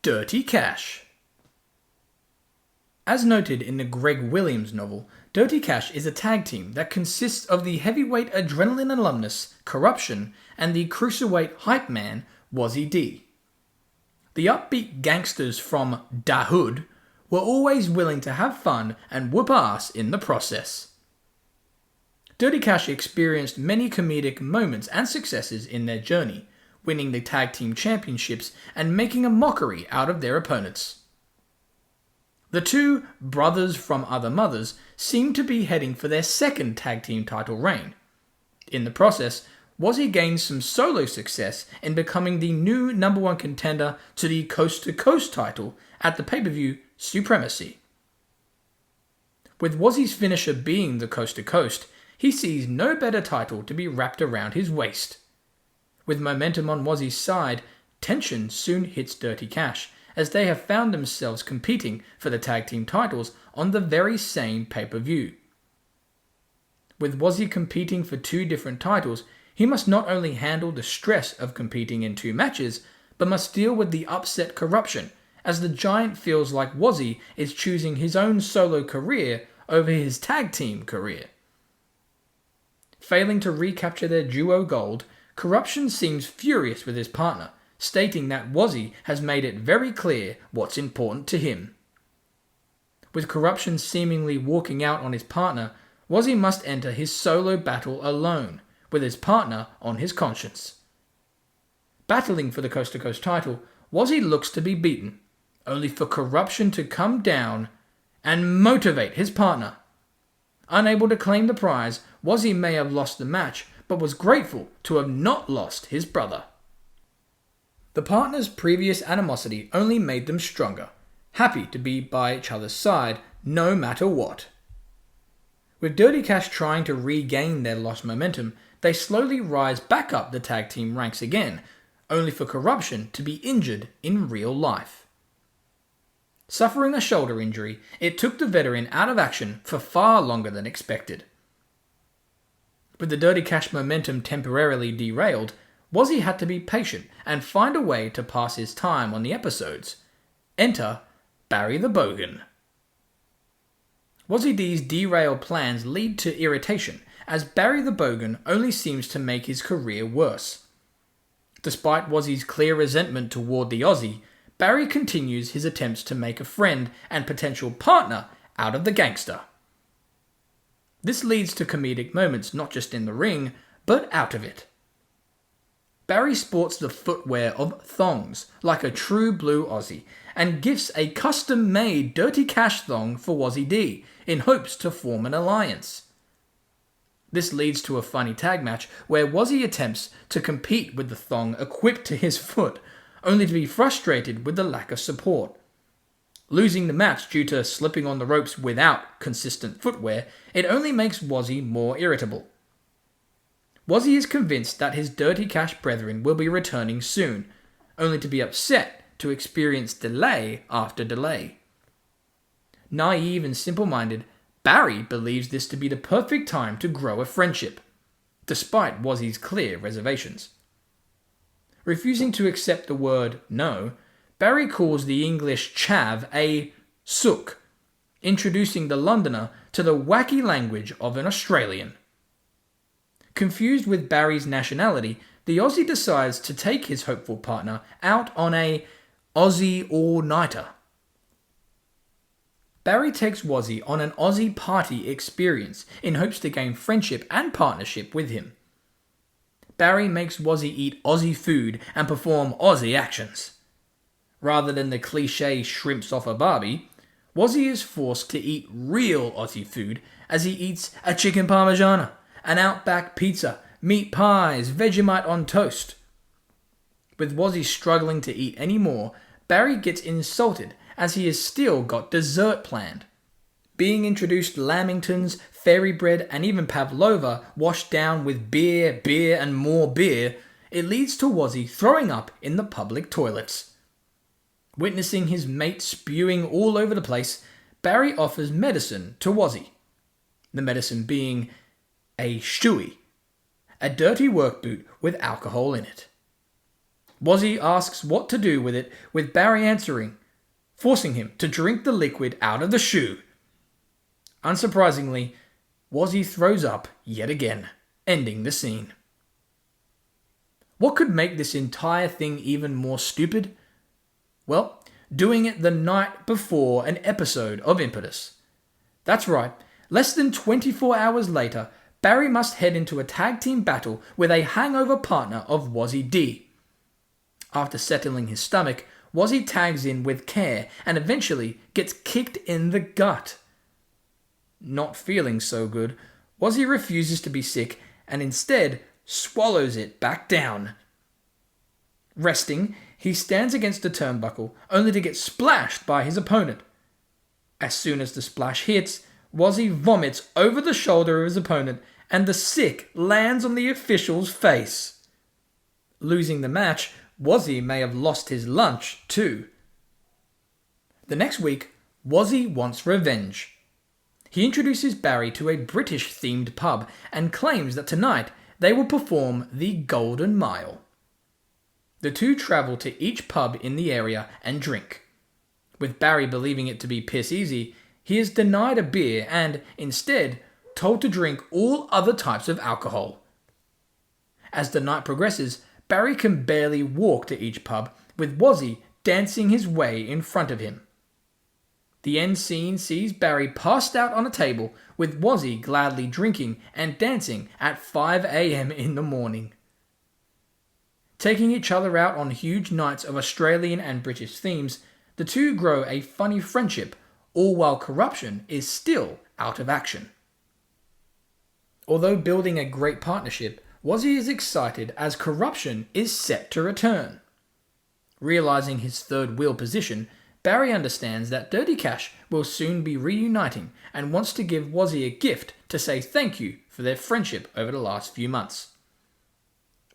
Dirty Cash. As noted in the Greg Williams novel, Dirty Cash is a tag team that consists of the heavyweight adrenaline alumnus, Corruption, and the cruiserweight hype man, Wazzy D. The upbeat gangsters from Da Hood were always willing to have fun and whoop ass in the process. Dirty Cash experienced many comedic moments and successes in their journey, winning the tag team championships and making a mockery out of their opponents. The two brothers from other mothers seemed to be heading for their second tag team title reign. In the process, Wazzy gained some solo success in becoming the new number one contender to the Coast to Coast title at the pay-per-view Supremacy. With Wazzy's finisher being the Coast to Coast, he sees no better title to be wrapped around his waist. With momentum on Wazzy's side, tension soon hits Dirty Cash, as they have found themselves competing for the tag team titles on the very same pay-per-view. With Wazzy competing for two different titles, he must not only handle the stress of competing in two matches, but must deal with the upset Corruption, as the Giant feels like Wazzy is choosing his own solo career over his tag team career. Failing to recapture their duo gold, Corruption seems furious with his partner, stating that Wazzy has made it very clear what's important to him. With Corruption seemingly walking out on his partner, Wazzy must enter his solo battle alone, with his partner on his conscience. Battling for the Coast to Coast title, Wazzy looks to be beaten, only for Corruption to come down and motivate his partner. Unable to claim the prize, Wazzy may have lost the match, but was grateful to have not lost his brother. The partners' previous animosity only made them stronger, happy to be by each other's side no matter what. With Dirty Cash trying to regain their lost momentum, they slowly rise back up the tag team ranks again, only for Corruption to be injured in real life. Suffering a shoulder injury, it took the veteran out of action for far longer than expected. With the Dirty Cash momentum temporarily derailed, Wazzy had to be patient and find a way to pass his time on the episodes. Enter Barry The Bogan. Wazzy D's derailed plans lead to irritation, as Barry The Bogan only seems to make his career worse. Despite Wazzy's clear resentment toward the Aussie, Barry continues his attempts to make a friend and potential partner out of the gangster. This leads to comedic moments not just in the ring, but out of it. Barry sports the footwear of thongs, like a true blue Aussie, and gifts a custom-made Dirty Cash thong for Wazzy D, in hopes to form an alliance. This leads to a funny tag match where Wazzy attempts to compete with the thong equipped to his foot, only to be frustrated with the lack of support. Losing the match due to slipping on the ropes without consistent footwear, it only makes Wazzy more irritable. Wazzy is convinced that his Dirty Cash brethren will be returning soon, only to be upset to experience delay after delay. Naive and simple-minded, Barry believes this to be the perfect time to grow a friendship, despite Wazzy's clear reservations. Refusing to accept the word no, Barry calls the English chav a sook, introducing the Londoner to the wacky language of an Australian. Confused with Barry's nationality, the Aussie decides to take his hopeful partner out on a Aussie All-Nighter. Barry takes Wazzy on an Aussie party experience in hopes to gain friendship and partnership with him. Barry makes Wazzy eat Aussie food and perform Aussie actions. Rather than the cliche shrimps off a barbie, Wazzy is forced to eat real Aussie food as he eats a chicken parmigiana, an Outback pizza, meat pies, Vegemite on toast. With Wazzy struggling to eat any more, Barry gets insulted as he has still got dessert planned. Being introduced lamingtons, fairy bread, and even pavlova washed down with beer, and more beer, it leads to Wazzy throwing up in the public toilets. Witnessing his mate spewing all over the place, Barry offers medicine to Wazzy. The medicine being a shoey, a dirty work boot with alcohol in it. Wazzy asks what to do with it, with Barry answering, forcing him to drink the liquid out of the shoe. Unsurprisingly, Wazzy throws up yet again, ending the scene. What could make this entire thing even more stupid? Well, doing it the night before an episode of Impetus. That's right, less than 24 hours later, Barry must head into a tag team battle with a hangover partner of Wazzy D. After settling his stomach, Wazzy tags in with care and eventually gets kicked in the gut. Not feeling so good, Wazzy refuses to be sick and instead swallows it back down. Resting, he stands against a turnbuckle only to get splashed by his opponent. As soon as the splash hits, Wazzy vomits over the shoulder of his opponent and the sick lands on the official's face. Losing the match, Wazzy may have lost his lunch too. The next week, Wazzy wants revenge. He introduces Barry to a British-themed pub and claims that tonight they will perform the Golden Mile. The two travel to each pub in the area and drink. With Barry believing it to be piss easy, he is denied a beer and, instead, told to drink all other types of alcohol. As the night progresses, Barry can barely walk to each pub, with Wazzy dancing his way in front of him. The end scene sees Barry passed out on a table, with Wazzy gladly drinking and dancing at 5 a.m. in the morning. Taking each other out on huge nights of Australian and British themes, the two grow a funny friendship, all while Corruption is still out of action. Although building a great partnership, Wazzy is excited as Corruption is set to return. Realizing his third wheel position, Barry understands that Dirty Cash will soon be reuniting and wants to give Wazzy a gift to say thank you for their friendship over the last few months.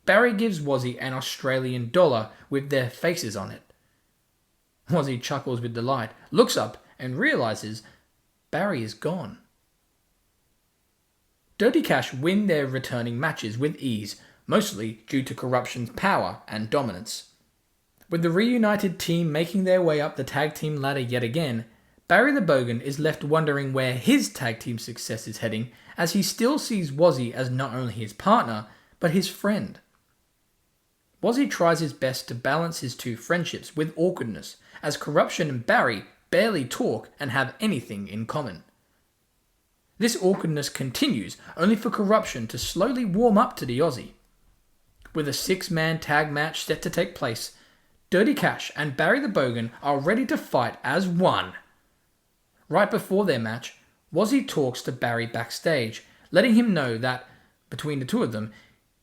Barry gives Wazzy an Australian dollar with their faces on it. Wazzy chuckles with delight, looks up and realizes Barry is gone. Dirty Cash win their returning matches with ease, mostly due to Corruption's power and dominance. With the reunited team making their way up the tag team ladder yet again, Barry The Bogan is left wondering where his tag team success is heading, as he still sees Wazzy as not only his partner, but his friend. Wazzy tries his best to balance his two friendships with awkwardness, as Corruption and Barry barely talk and have anything in common. This awkwardness continues, only for Corruption to slowly warm up to the Aussie. With a 6-man tag match set to take place, Dirty Cash and Barry The Bogan are ready to fight as one. Right before their match, Wazzy talks to Barry backstage, letting him know that, between the two of them,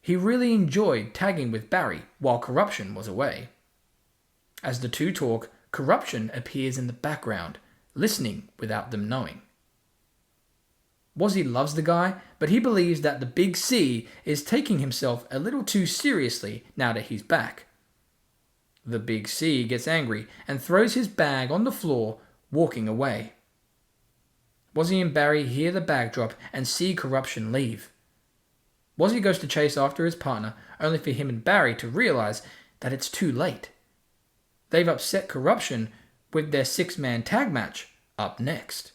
he really enjoyed tagging with Barry while Corruption was away. As the two talk, Corruption appears in the background, listening without them knowing. Wazzy loves the guy, but he believes that the Big C is taking himself a little too seriously now that he's back. The Big C gets angry and throws his bag on the floor, walking away. Wazzy and Barry hear the bag drop and see Corruption leave. Wazzy goes to chase after his partner, only for him and Barry to realize that it's too late. They've upset Corruption with their 6-man tag match up next.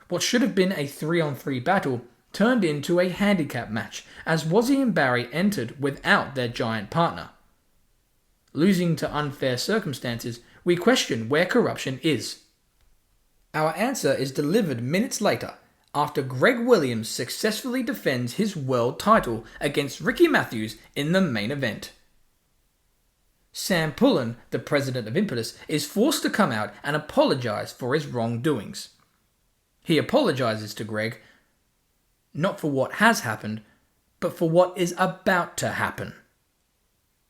What should have been a 3-on-3 battle turned into a handicap match, as Wazzy and Barry entered without their giant partner. Losing to unfair circumstances, we question where Corruption is. Our answer is delivered minutes later, after Greg Williams successfully defends his world title against Ricky Matthews in the main event. Sam Pullen, the president of Impetus, is forced to come out and apologize for his wrongdoings. He apologizes to Greg, not for what has happened, but for what is about to happen.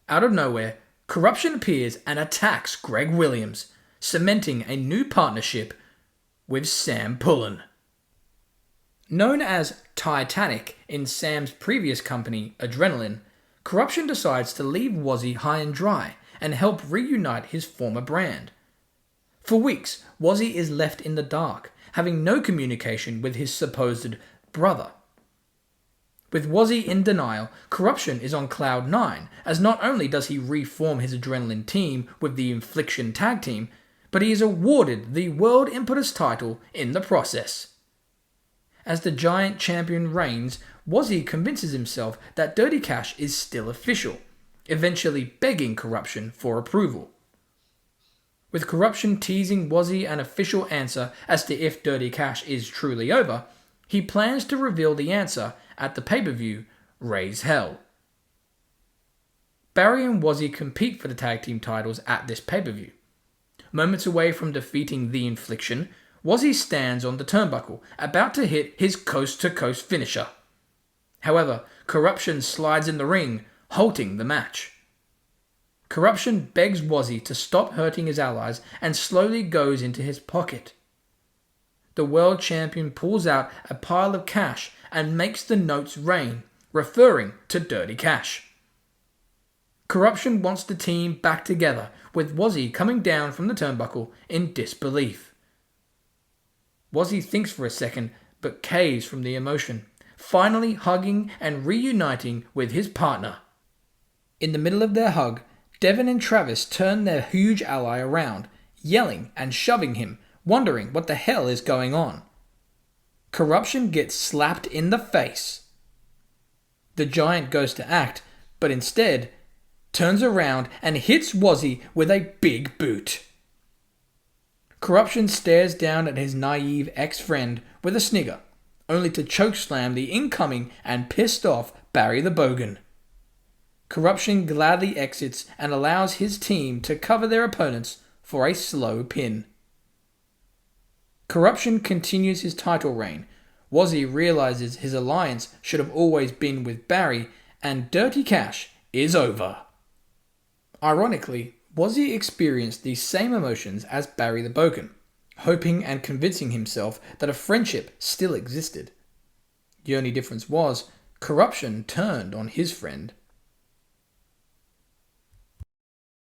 Out of nowhere, Corruption appears and attacks Greg Williams, cementing a new partnership with Sam Pullen. Known as Titanic in Sam's previous company, Adrenaline, Corruption decides to leave Wazzy high and dry and help reunite his former brand. For weeks, Wazzy is left in the dark, having no communication with his supposed brother. With Wazzy in denial, Corruption is on cloud 9, as not only does he reform his Adrenaline team with the Infliction tag team, but he is awarded the World Impetus title in the process. As the Giant Champion reigns, Wazzy convinces himself that Dirty Cash is still official, eventually begging Corruption for approval. With Corruption teasing Wazzy an official answer as to if Dirty Cash is truly over, he plans to reveal the answer at the pay-per-view Raise Hell. Barry and Wazzy compete for the tag team titles at this pay-per-view. Moments away from defeating The Infliction, Wazzy stands on the turnbuckle, about to hit his coast-to-coast finisher. However, Corruption slides in the ring, halting the match. Corruption begs Wazzy to stop hurting his allies and slowly goes into his pocket. The world champion pulls out a pile of cash and makes the notes rain, referring to Dirty Cash. Corruption wants the team back together, with Wazzy coming down from the turnbuckle in disbelief. Wazzy thinks for a second, but caves from the emotion, finally hugging and reuniting with his partner. In the middle of their hug, Devin and Travis turn their huge ally around, yelling and shoving him, wondering what the hell is going on. Corruption gets slapped in the face. The Giant goes to act, but instead turns around and hits Wazzy with a big boot. Corruption stares down at his naive ex-friend with a snigger, only to chokeslam the incoming and pissed off Barry The Bogan. Corruption gladly exits and allows his team to cover their opponents for a slow pin. Corruption continues his title reign. Wazzy realizes his alliance should have always been with Barry, and Dirty Cash is over. Ironically, Wazzy experienced these same emotions as Barry The Bogan, hoping and convincing himself that a friendship still existed. The only difference was, Corruption turned on his friend.